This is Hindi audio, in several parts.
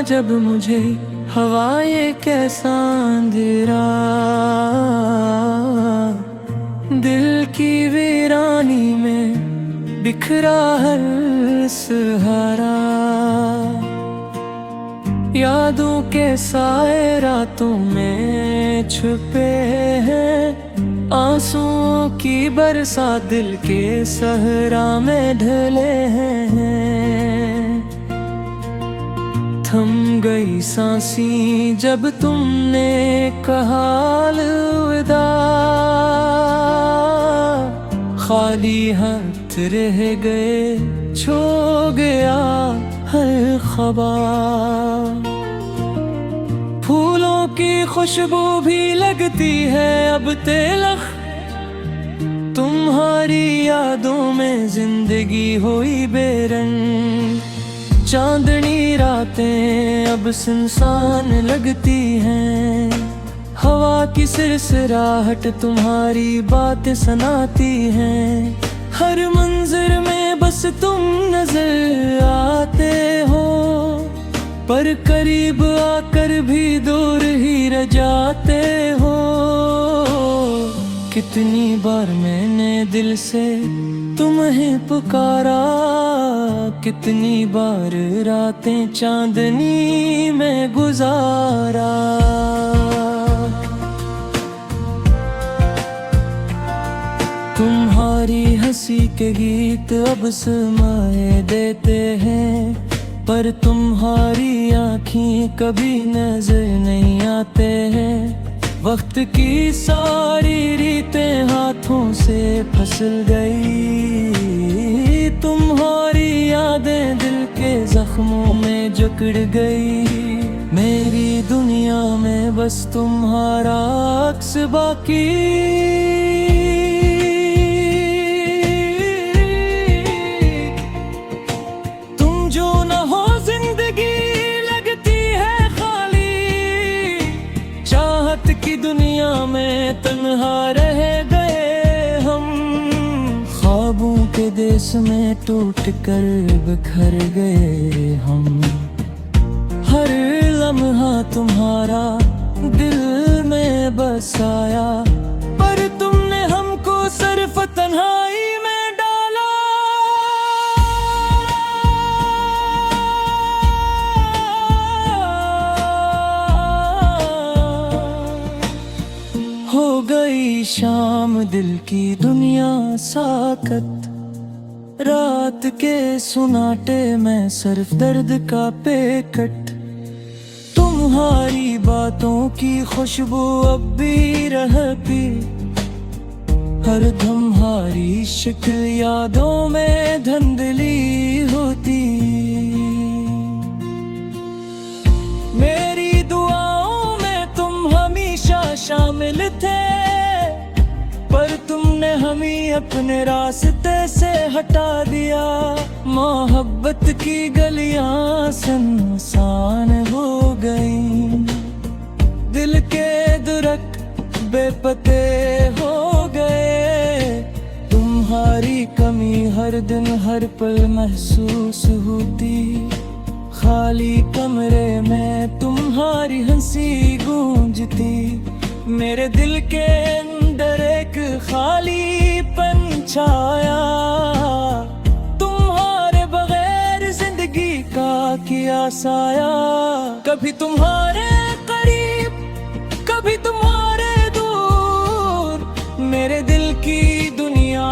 जब मुझे हवा ये कैसा अंधेरा, दिल की वीरानी में बिखरा हर सहारा। यादों के साए रातों में छुपे हैं, आंसुओं की बरसात दिल के सहरा में ढले हैं। थम गई सांसी जब तुमने कहा अलविदा, खाली हाथ रह गए, छो गया हर ख्वाब। फूलों की खुशबू भी लगती है अब तिलख, तुम्हारी यादों में जिंदगी हुई बेरंग। चांदनी रातें अब सुनसान लगती हैं, हवा की सिरसिराहट तुम्हारी बातें सुनाती हैं। हर मंजर में बस तुम नजर आते हो, पर करीब आकर भी दूर ही रह जाते हो। कितनी बार मैंने दिल से तुम्हें पुकारा, कितनी बार रातें चांदनी में गुजारा। तुम्हारी हंसी के गीत अब सुनाए देते हैं, पर तुम्हारी आँखें कभी नजर नहीं आते हैं। वक्त की सारी रीतें हाथों से फिसल गई, तुम्हारी यादें दिल के जख्मों में जकड़ गई। मेरी दुनिया में बस तुम्हारा अक्स बाकी, तुम जो न हो जिंदगी लगती है खाली। चाहत की दुनिया में तन्हा रह गए हम, ख्वाबों के देश में टूट कर बिखर गए हम। हर लम्हा तुम्हारा दिल में बसाया, पर तुमने हमको सिर्फ तन्हाई में डाला। हो गई शाम दिल की दुनिया साकत, रात के सुनाटे में सिर्फ दर्द का पैकेट। तुम्हारी बातों की खुशबू अब भी रहती, हर तुम्हारी शक्ल यादों में धुंधली होती। मेरी दुआओं में तुम हमेशा शामिल थे, पर तुमने हमें अपने रास्ते से हटा दिया। मोहब्बत की गलियां सुनसान हो गई, दिल के दुरक बेपते हो गए। तुम्हारी कमी हर दिन हर पल महसूस होती, खाली कमरे में तुम्हारी हंसी गूंजती। मेरे दिल के अंदर एक खालीपन छाया, तुम्हारे बगैर जिंदगी का क्या साया। कभी तुम्हारे करीब, कभी तुम्हारे दूर, मेरे दिल की दुनिया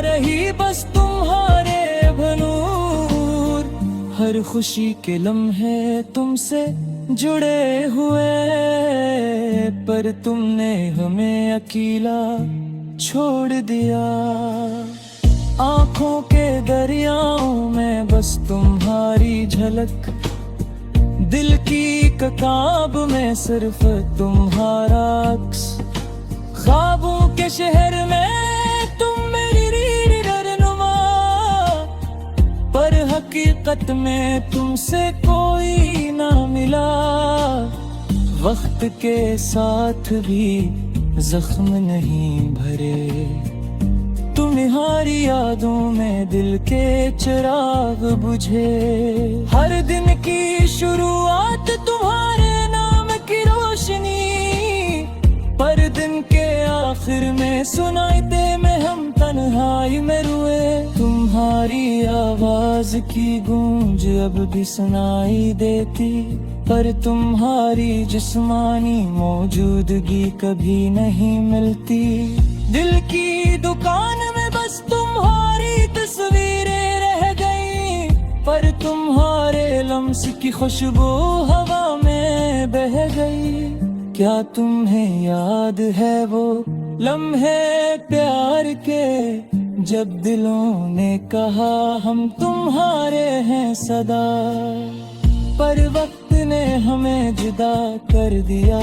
रही बस तुम्हारे बनूर। हर खुशी के लम्हे तुमसे जुड़े हुए, पर तुमने हमें अकेला छोड़ दिया। आँखों के दरियाओं में बस तुम्हारी झलक, दिल की कताब में सिर्फ तुम्हारा अक्स। ख्वाबों के शहर में तुम मेरी रहनुमा, पर हकीकत में तुमसे कोई ना मिला। वक्त के साथ भी जख्म नहीं भरे, तुम तुम्हारी यादों में दिल के चिराग बुझे। हर दिन की शुरुआत तुम्हारे नाम की रोशनी, पर दिन के आखिर में सुनाई दे में हम तन्हाई में रुए। तुम्हारी आवाज की गूंज अब भी सुनाई देती, पर तुम्हारी जिस्मानी मौजूदगी कभी नहीं मिलती। दिल की दुकान में बस तुम्हारी तस्वीरें रह गई, पर तुम्हारे लम्स की खुशबू हवा में बह गई। क्या तुम्हें याद है वो लम्हे प्यार के, जब दिलों ने कहा हम तुम्हारे हैं सदा, पर वक्त ने हमें जुदा कर दिया।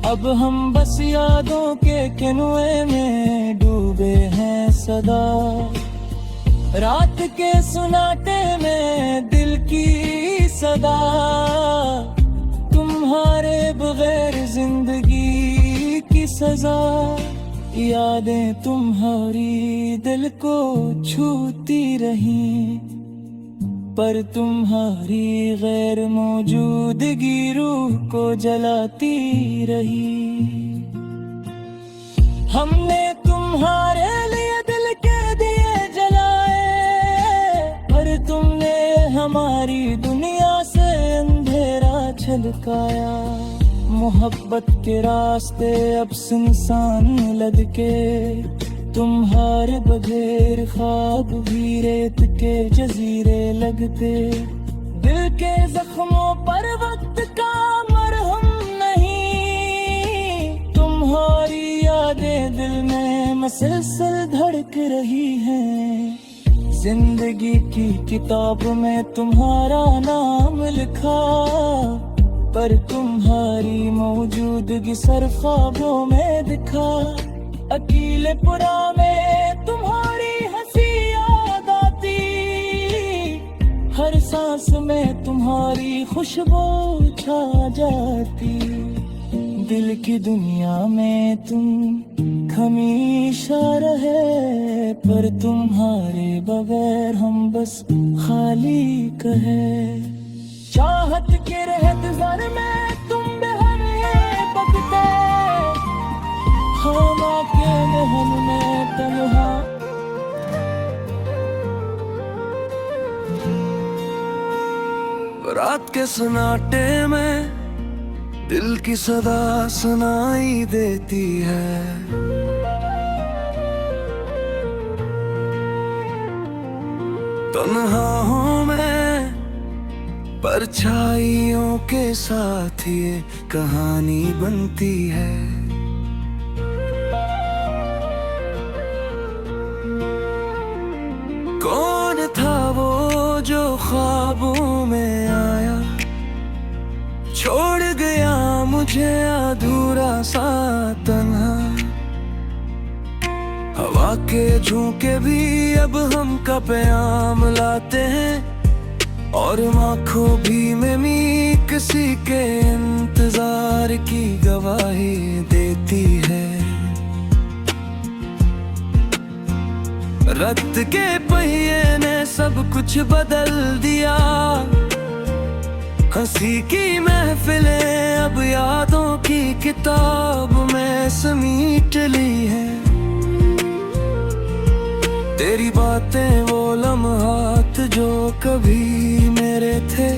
अब हम बस यादों के किनुए में डूबे हैं सदा। रात के सुनाटे में दिल की सदा, तुम्हारे बगैर जिंदगी की सजा। यादें तुम्हारी दिल को छूती रही, पर तुम्हारी गैर मौजूदगी रूह को जलाती रही। हमने तुम्हारे लिए दिल के दिए जलाए, पर तुमने हमारी दुनिया से अंधेरा छलकाया। मोहब्बत के रास्ते अब सुनसान लदके, तुम्हारे बगैर ख्वाब भी रेत के जजीरे लगते। दिल के जख्मों पर वक्त का मरहम नहीं, तुम्हारी यादें दिल में मसलसल धड़क रही हैं। जिंदगी की किताब में तुम्हारा नाम लिखा, पर तुम्हारी मौजूदगी सर ख्वाबों में दिखा। अकीलेपुरा में तुम्हारी हंसी याद आती, हर सांस में तुम्हारी खुशबू छा जाती। दिल की दुनिया में तुम हमेशा रहे, पर तुम्हारे बगैर हम बस खाली कहे। चाहत के रहत ज़र में तुम बेहद बकते, हम अकेले हमने तन्हा। रात के सन्नाटे में दिल की सदा सुनाई देती है। तन्हा हूँ मैं परछाइयों के साथ ये कहानी बनती है। कौन था वो जो ख्वाबों में आया, छोड़ गया मुझे अधूरा सा तन्हा। हवा के झोंके भी अब हमका प्याम लाते हैं, और आँखों भी में किसी के इंतजार की गवाही देती है। रक्त के पहिए ने सब कुछ बदल दिया, हंसी की महफिलें अब यादों की किताब में समीट ली है। तेरी बातें वो लम्हात जो कभी मेरे थे,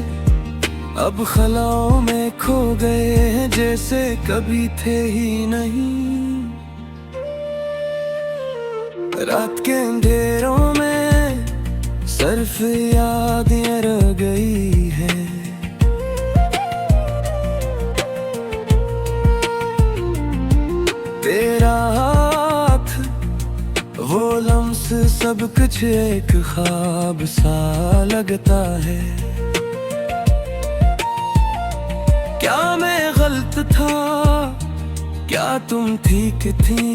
अब खलाओं में खो गए हैं जैसे कभी थे ही नहीं। रात के अंधेरों में सिर्फ यादें रह गई है। तेरा हाथ वो लम्स सब कुछ एक ख्वाब सा लगता है। क्या मैं गलत था, क्या तुम ठीक थी,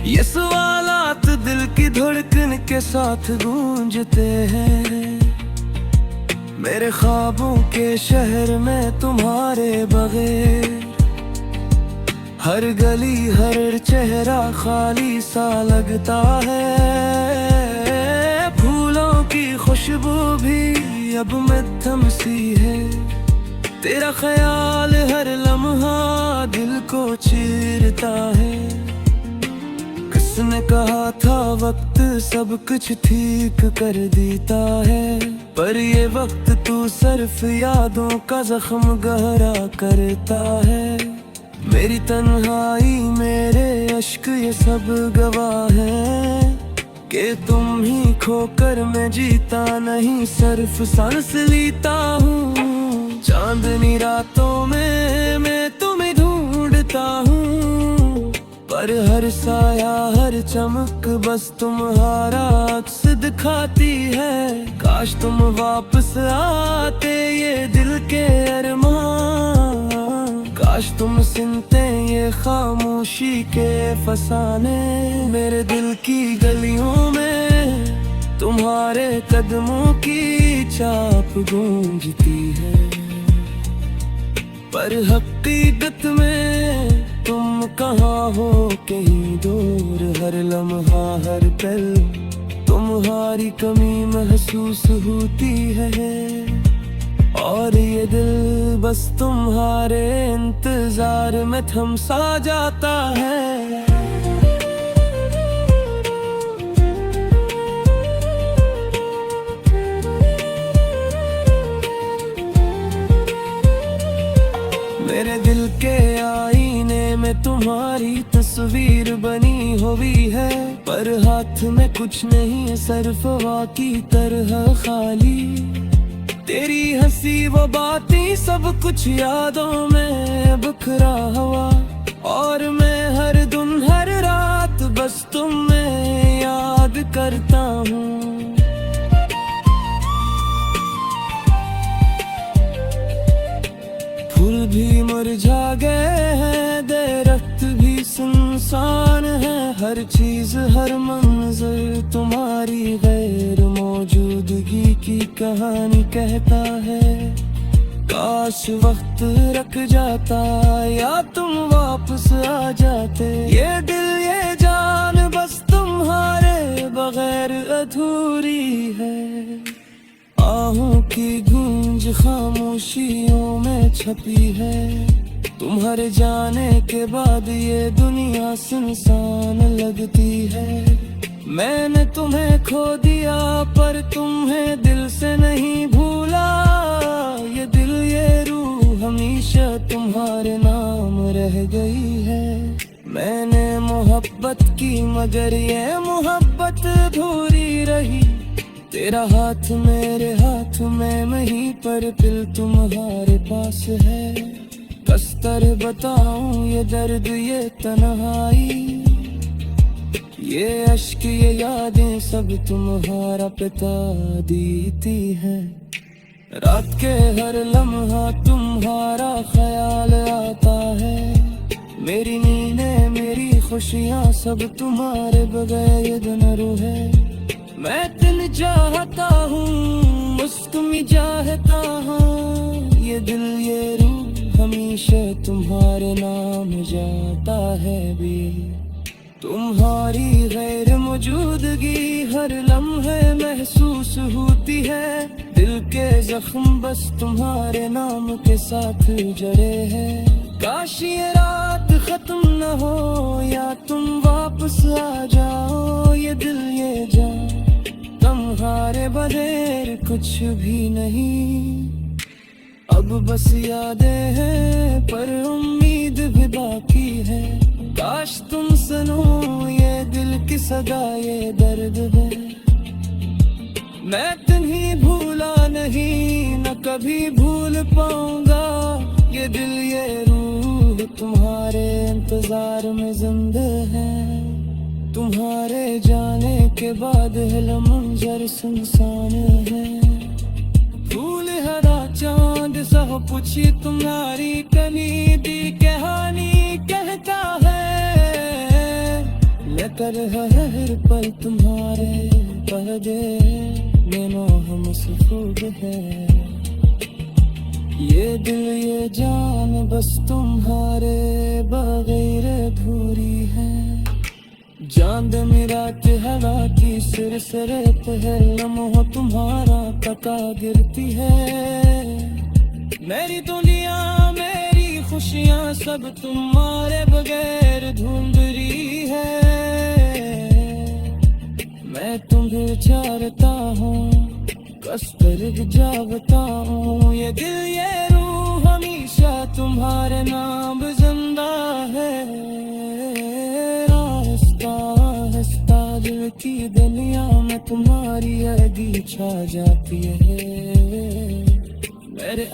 ये सवालात दिल की धड़कन के साथ गूंजते हैं। मेरे ख्वाबों के शहर में तुम्हारे बगैर हर गली हर चेहरा खाली सा लगता है, फूलों की खुशबू भी अब मध्यम सी है। तेरा ख्याल हर लम्हा दिल को चीरता है। किसने कहा था वक्त सब कुछ ठीक कर देता है, पर ये वक्त तू सिर्फ यादों का जख्म गहरा करता है। मेरी तन्हाई मेरे अश्क ये सब गवाह है कि तुम ही खोकर मैं जीता नहीं, सिर्फ सांस लेता हूँ। चांदनी रातों में मैं तुम्हें ढूंढता हूँ, पर हर साया हर चमक बस तुम्हारा अक्स दिखाती है। काश तुम वापस आते ये दिल के अरमान, काश तुम सुनते ये खामोशी के फसाने। मेरे दिल की गलियों में तुम्हारे कदमों की छाप गूंजती है, पर हकीकत में तुम कहाँ हो कहीं दूर। हर लम्हा हर पल तुम्हारी कमी महसूस होती है, और ये दिल बस तुम्हारे इंतजार में थम सा जाता है। मेरे दिल के आईने में तुम्हारी तस्वीर बनी हुई है, पर हाथ में कुछ नहीं सिर्फ हवा की तरह खाली। तेरी हंसी वो बातें सब कुछ यादों में बिखरा हुआ, और मैं हर दिन हर रात बस तुम्हें याद करता हूँ। फूल भी मुरझा गए हैं, दरख्त भी सुनसान है, हर चीज हर मंजर तुम्हारी गैर मौजूदगी की कहानी कहता है। काश वक्त रख जाता या तुम वापस आ जाते, ये दिल ये जान बस तुम्हारे बगैर अधूरी है। आहों की गूंज खामोशियों में छपी है, तुम्हारे जाने के बाद ये दुनिया सुनसान लगती है। मैंने तुम्हें खो दिया पर तुम्हें दिल से नहीं भूला, ये दिल ये रूह हमेशा तुम्हारे नाम रह गई है। मैंने मोहब्बत की मगर ये मोहब्बत अधूरी रही, तेरा हाथ मेरे हाथ में नहीं पर दिल तुम्हारे पास है। कसकर बताऊं ये दर्द ये तन्हाई, ये अश्क ये यादें सब तुम्हारा पिता देती है। रात के हर लम्हा तुम्हारा ख्याल आता है, मेरी नींदें मेरी खुशियाँ सब तुम्हारे बगैर न है। मैं दिल चाहता हूँ मुस्कुमी चाहता हूँ, ये दिल ये रूह हमेशा तुम्हारे नाम जाता है भी। तुम्हारी गैर मौजूदगी हर लम्हे महसूस होती है, दिल के जख्म बस तुम्हारे नाम के साथ जड़े हैं। काश ये रात खत्म न हो या तुम वापस आ जाओ, ये दिल ये जान तुम्हारे बगैर कुछ भी नहीं। अब बस यादें हैं पर उम्मीद भी बाकी है, काश तुम सुनो ये दिल की सदा ये दर्द है। मैं तुम्हें भूला नहीं न कभी भूल पाऊंगा, ये दिल ये रूह तुम्हारे इंतजार में जिंदा है। तुम्हारे जाने के बाद मंजर सुनसान है, फूल हरा चांद सा पूछी तुम्हारी कलीदी कहानी कहता है। लेकर हर पल तुम्हारे पर्दे में हम मसरूफ है। ये दिल ये जान बस तुम्हारे बगैर अधूरी है। चांद मेरा हवा की सिरसरे पे है, लम्हों तुम्हारा पता गिरती है। मेरी दुनिया मेरी खुशियाँ सब तुम्हारे बगैर ढूंढ रही है। मैं तुम्हें चाहता हूँ, कस कर जावता हूँ। ये दिल ये रूह हमेशा तुम्हारे नाम जिंदा है। आहिस्ता आहिस्ता दिल की दुनिया में तुम्हारी याद छा जाती है। मेरे